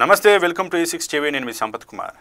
నమస్తే welcome to E6 TV నేను మీ సంపత్ కుమార్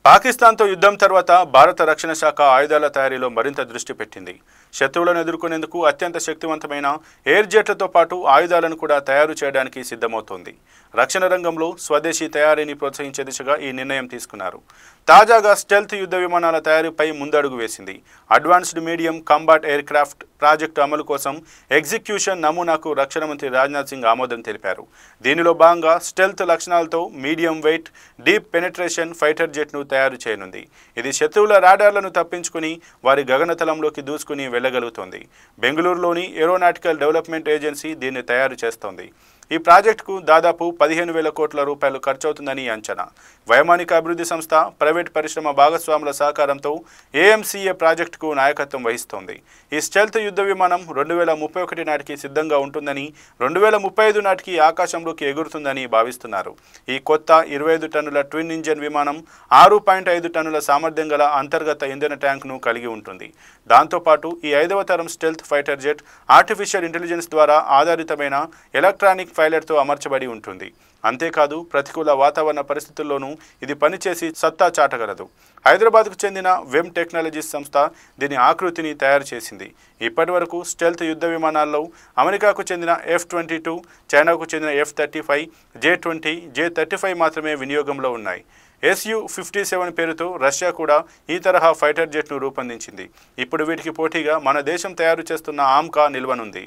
పాకిస్తాన్తో యుద్ధం తర్వాత భారత రక్షణ శాఖ ఆయుధాల తయారీలో మరింత దృష్టి పెట్టింది. శత్రువులను ఎదుర్కొనేందుకు అత్యంత శక్తివంతమైన ఎయిర్ జెట్లతో పాటు ఆయుధాలను కూడా తయారు చేయడానికి సిద్ధమవుతోంది. రక్షణ రంగంలో స్వదేశీ తయారీని ప్రోత్సహించే దిశగా ఈ నిర్ణయం తీసుకున్నారు. తాజాగా స్టెల్త్ యుద్ధ విమానాల తయారీపై ముందడుగు వేసింది. Advanced medium combat aircraft project అమలు కోసం ఎగ్జిక్యూషన్ నమూనాకు రక్షణ మంత్రి రాజ్నాథ్ సింగ్ ఆమోదం తెలిపారు. దీనిలో భాగంగా స్టెల్త్ లక్షణాలతో medium weight deep penetration fighter జెట్ను తయారు చేయనుంది. ఇది శత్రువుల రాడార్లను తప్పించుకుని వారి గగనతలంలోకి దూసుకుని వెళ్లగలుగుతోంది. బెంగళూరులోని ఏరోనాటికల్ డెవలప్మెంట్ ఏజెన్సీ దీన్ని తయారు చేస్తోంది. ఈ ప్రాజెక్టుకు దాదాపు 15,000 కోట్ల రూపాయలు ఖర్చవుతుందని అంచనా. వైమానిక అభివృద్ధి సంస్థ, ప్రైవేట్ పరిశ్రమ భాగస్వాముల సహకారంతో AMCA ప్రాజెక్టుకు నాయకత్వం వహిస్తోంది. ఈ స్టెల్త్ యుద్ధ విమానం 2031 నాటికి సిద్ధంగా ఉంటుందని, 2035 నాటికి ఆకాశంలోకి ఎగురుతుందని భావిస్తున్నారు. ఈ కొత్త 25 టన్నుల ట్విన్ ఇంజన్ విమానం 6.5 టన్నుల సామర్థ్యం గల అంతర్గత ఇంధన ట్యాంకును కలిగి ఉంటుంది. దాంతోపాటు ఈ 5వ తరం stealth fighter jet artificial intelligence ద్వారా ఆధారితమైన ఎలక్ట్రానిక్ పైలట్తో అమర్చబడి ఉంటుంది. అంతేకాదు ప్రతికూల వాతావరణ పరిస్థితుల్లోనూ ఇది పనిచేసి సత్తా చాటగలదు. హైదరాబాద్కు చెందిన వెమ్ టెక్నాలజీస్ సంస్థ దీని ఆకృతిని తయారు చేసింది. ఇప్పటి వరకు స్టెల్త్ యుద్ధ విమానాల్లో అమెరికాకు చెందిన F-22, చైనాకు చెందిన F-35, J-20, J-35 మాత్రమే వినియోగంలో ఉన్నాయి. Su-57 పేరుతో రష్యా కూడా ఈ తరహా ఫైటర్ జెట్ను రూపొందించింది. ఇప్పుడు వీటికి పోటీగా మన దేశం తయారు చేస్తున్న ఆమ్కా నిల్వనుంది.